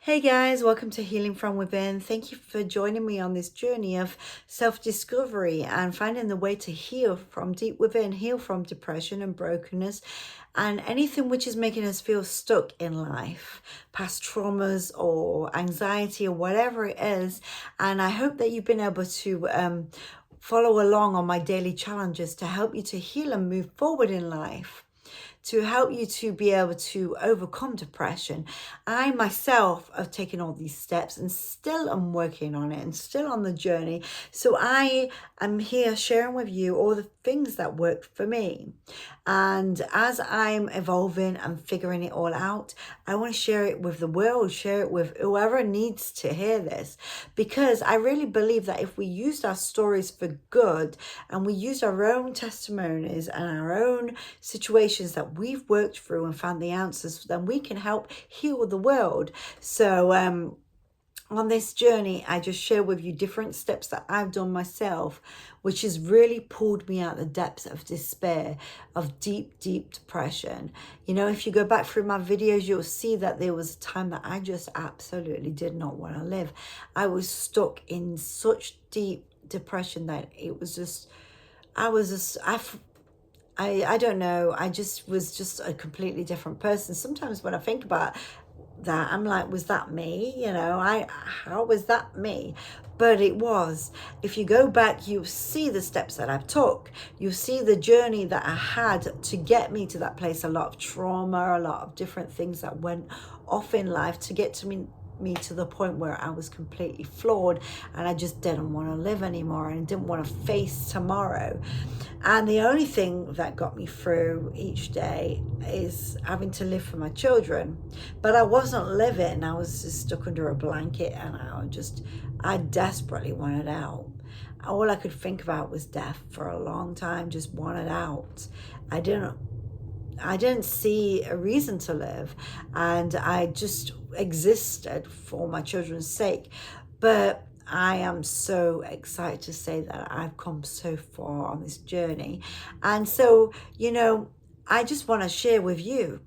Hey guys, welcome to Healing from Within. Thank you for joining me on this journey of self-discovery and finding the way to heal from deep within, heal from depression and brokenness and anything which is making us feel stuck in life, past traumas or anxiety or whatever it is. And I hope that you've been able to follow along on my daily challenges to help you to heal and move forward in life, to help you to be able to overcome depression. I myself have taken all these steps and still am working on it and still on the journey. So I am here sharing with you all the things that work for me. And as I'm evolving and figuring it all out, I want to share it with the world, share it with whoever needs to hear this, because I really believe that if we used our stories for good and we use our own testimonies and our own situations that we've worked through and found the answers, then we can help heal the world. So on this journey, I just share with you different steps that I've done myself, which has really pulled me out the depths of despair, of deep, deep depression. You know, if you go back through my videos, you'll see that there was a time that I just absolutely did not want to live. I was stuck in such deep depression that it was just, I don't know. I just was just a completely different person. Sometimes when I think about that, I'm like, was that me? How was that me? But it was. If you go back, you see the steps that I've took. You see the journey that I had to get me to that place. A lot of trauma, a lot of different things that went off in life to get to me to the point where I was completely flawed and I just didn't want to live anymore and didn't want to face tomorrow. And the only thing that got me through each day is having to live for my children. But I wasn't living, I was just stuck under a blanket and I desperately wanted out. All I could think about was death for a long time, just wanted out. I didn't see a reason to live, and I just existed for my children's sake. But I am so excited to say that I've come so far on this journey. And so, I just want to share with you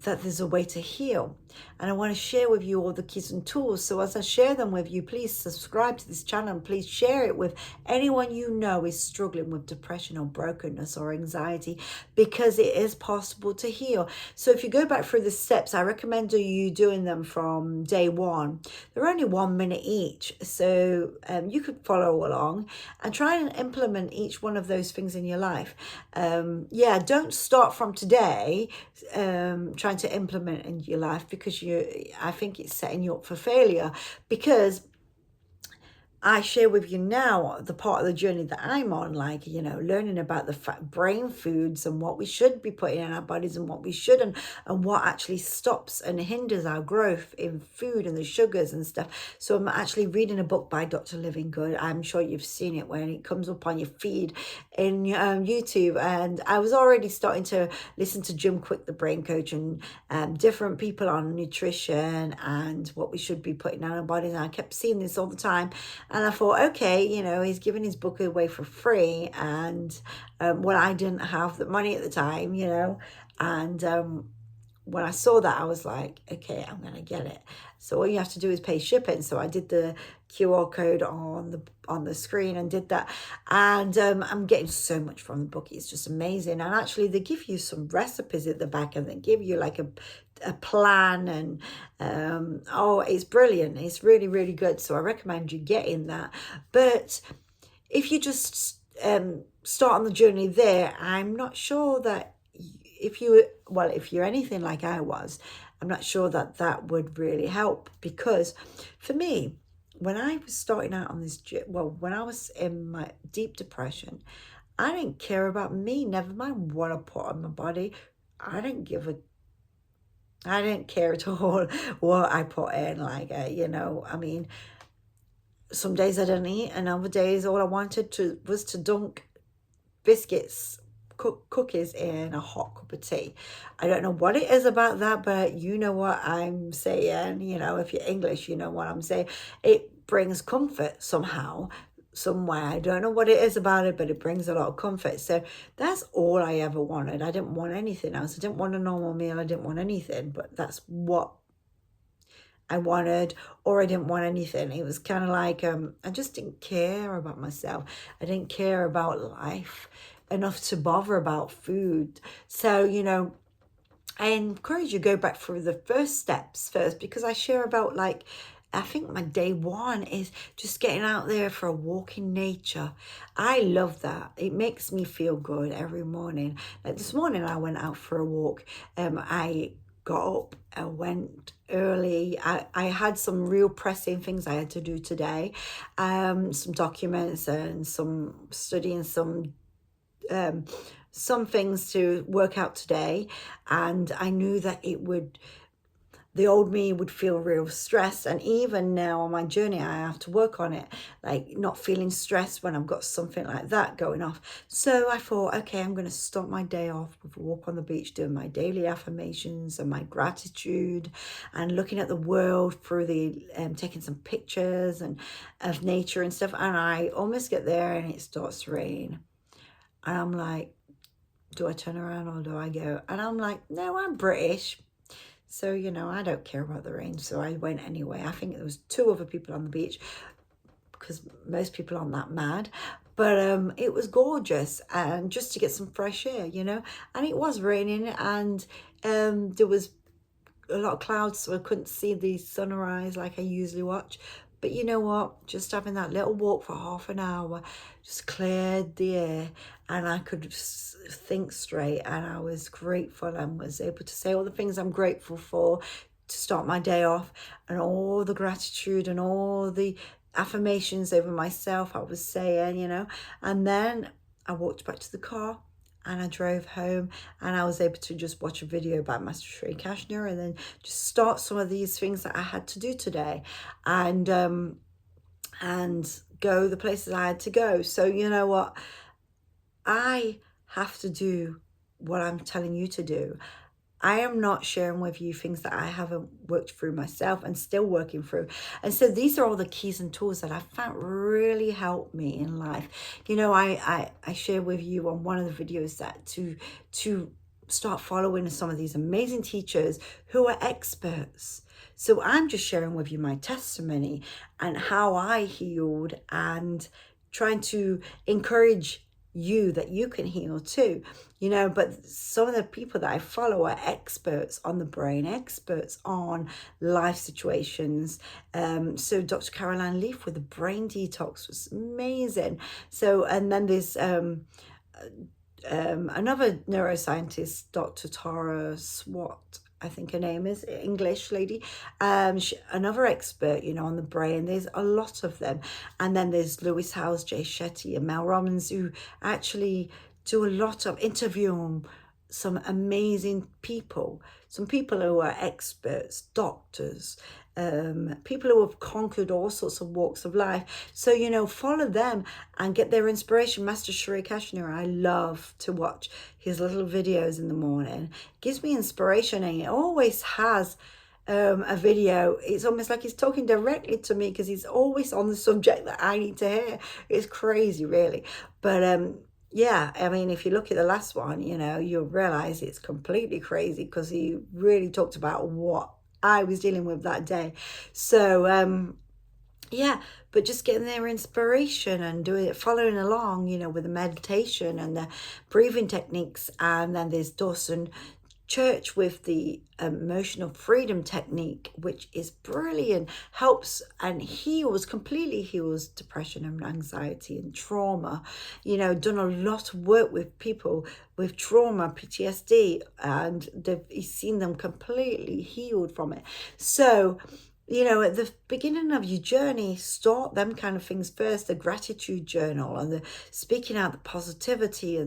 that there's a way to heal. And I want to share with you all the keys and tools. So as I share them with you, please subscribe to this channel and please share it with anyone you know is struggling with depression or brokenness or anxiety, because it is possible to heal. So if you go back through the steps, I recommend you doing them from day one. They're only 1 minute each. So you could follow along and try and implement each one of those things in your life. Don't start from today trying to implement in your life, because I think it's setting you up for failure. Because I share with you now the part of the journey that I'm on, like, learning about the brain foods and what we should be putting in our bodies and what we shouldn't, and what actually stops and hinders our growth in food and the sugars and stuff. So I'm actually reading a book by Dr. Living Good. I'm sure you've seen it when it comes up on your feed in YouTube. And I was already starting to listen to Jim Quick, the brain coach, and different people on nutrition and what we should be putting in our bodies. And I kept seeing this all the time. And I thought, okay, he's giving his book away for free. And I didn't have the money at the time, and when I saw that, I was like, okay, I'm going to get it. So all you have to do is pay shipping. So I did the QR code on the screen and did that. And I'm getting so much from the book. It's just amazing. And actually, they give you some recipes at the back, and they give you like a plan, and it's brilliant. It's really, really good. So I recommend you getting that. But if you just start on the journey there, I'm not sure that if you're anything like I was, I'm not sure that would really help. Because for me, when I was starting out on this, when I was in my deep depression, I didn't care about me, never mind what I put on my body. I didn't care at all what I put in. Some days I didn't eat, and other days all I wanted was to dunk biscuits, cookies in a hot cup of tea. I don't know what it is about that, but you know what I'm saying. If you're English, you know what I'm saying. It brings comfort somehow, somewhere. I don't know what it is about it, but it brings a lot of comfort. So that's all I ever wanted. I didn't want anything else. I didn't want a normal meal. I didn't want anything, but that's what I wanted, or I didn't want anything. It was kind of like I just didn't care about myself. I didn't care about life enough to bother about food. So, you know, I encourage you to go back through the first steps first, because I share about, like, I think my day one is just getting out there for a walk in nature. I love that. It makes me feel good every morning. Like this morning, I went out for a walk. I got up, I went early. I had some real pressing things I had to do today, some documents and some studying some things to work out today, and I knew that the old me would feel real stressed. And even now on my journey, I have to work on it, like not feeling stressed when I've got something like that going off. So I thought, okay, I'm going to start my day off with a walk on the beach, doing my daily affirmations and my gratitude, and looking at the world through the taking some pictures and of nature and stuff. And I almost get there and it starts to rain, and I'm like, do I turn around or do I go? And I'm like, no, I'm British. So, you know, I don't care about the rain. So I went anyway. I think there was 2 other people on the beach, because most people aren't that mad. But it was gorgeous, and just to get some fresh air, you know. And it was raining, and there was a lot of clouds, so I couldn't see the sunrise like I usually watch. But you know what? Just having that little walk for half an hour just cleared the air, and I could think straight, and I was grateful and was able to say all the things I'm grateful for to start my day off, and all the gratitude and all the affirmations over myself I was saying, you know. And then I walked back to the car, and I drove home, and I was able to just watch a video by Master Sri Kashner, and then just start some of these things that I had to do today, and go the places I had to go. So you know what? I have to do what I'm telling you to do. I am not sharing with you things that I haven't worked through myself and still working through. And so these are all the keys and tools that I found really help me in life. You know, I share with you on one of the videos that to start following some of these amazing teachers who are experts. So I'm just sharing with you my testimony and how I healed, and trying to encourage you that you can heal too, you know. But some of the people that I follow are experts on the brain, experts on life situations. So Dr. Caroline Leaf with the brain detox was amazing. So, and then there's another neuroscientist, Dr. Tara Swart, I think her name is, English lady, another expert, you know, on the brain. There's a lot of them. And then there's Lewis Howes, Jay Shetty, and Mel Robbins, who actually do a lot of interviewing some amazing people, some people who are experts, doctors, people who have conquered all sorts of walks of life. So, you know, follow them and get their inspiration. Master Sri Kashner, I love to watch his little videos in the morning. It gives me inspiration, and he always has a video. It's almost like he's talking directly to me, because he's always on the subject that I need to hear. It's crazy, really. But yeah, I mean, if you look at the last one, you know, you'll realize it's completely crazy, because he really talked about what I was dealing with that day. So yeah, but just getting their inspiration and doing it, following along, you know, with the meditation and the breathing techniques. And then there's Dawson Church with the emotional freedom technique, which is brilliant, helps and heals, completely heals depression and anxiety and trauma. You know, done a lot of work with people with trauma, PTSD, and he's seen them completely healed from it. So, you know, at the beginning of your journey, start them kind of things first, the gratitude journal and the speaking out the positivity,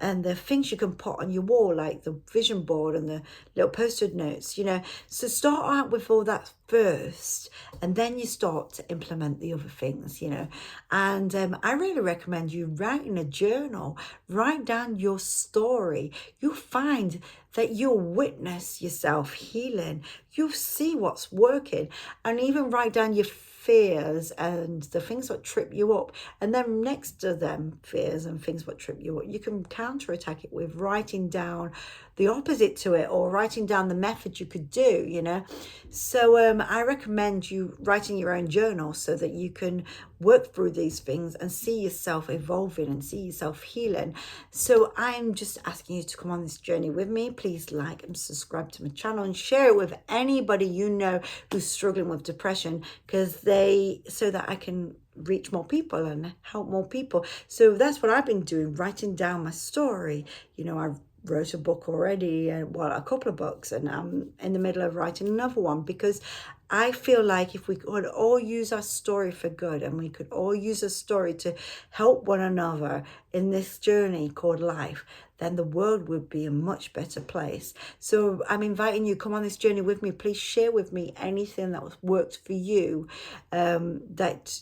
and the things you can put on your wall, like the vision board and the little post-it notes, you know. So start out with all that first, and then you start to implement the other things, you know. And I really recommend you writing a journal, write down your story. You'll find that you'll witness yourself healing. You'll see what's working, and even write down your fears and the things that trip you up, and then next to them fears and things that trip you up, you can counterattack it with writing down the opposite to it, or writing down the method you could do, you know. So I recommend you writing your own journal so that you can work through these things and see yourself evolving and see yourself healing. So I'm just asking you to come on this journey with me. Please like and subscribe to my channel and share it with anybody you know who's struggling with depression, so that I can reach more people and help more people. So that's what I've been doing, writing down my story. You know, I wrote a book already, well, a couple of books, and I'm in the middle of writing another one, because I feel like if we could all use our story for good, and we could all use a story to help one another in this journey called life, then the world would be a much better place. So I'm inviting you, come on this journey with me. Please share with me anything that worked for you, that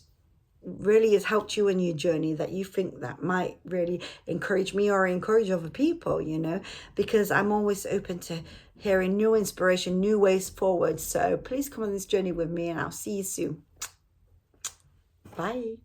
really has helped you in your journey, that you think that might really encourage me or encourage other people, you know, because I'm always open to hearing new inspiration, new ways forward. So please come on this journey with me, and I'll see you soon. Bye.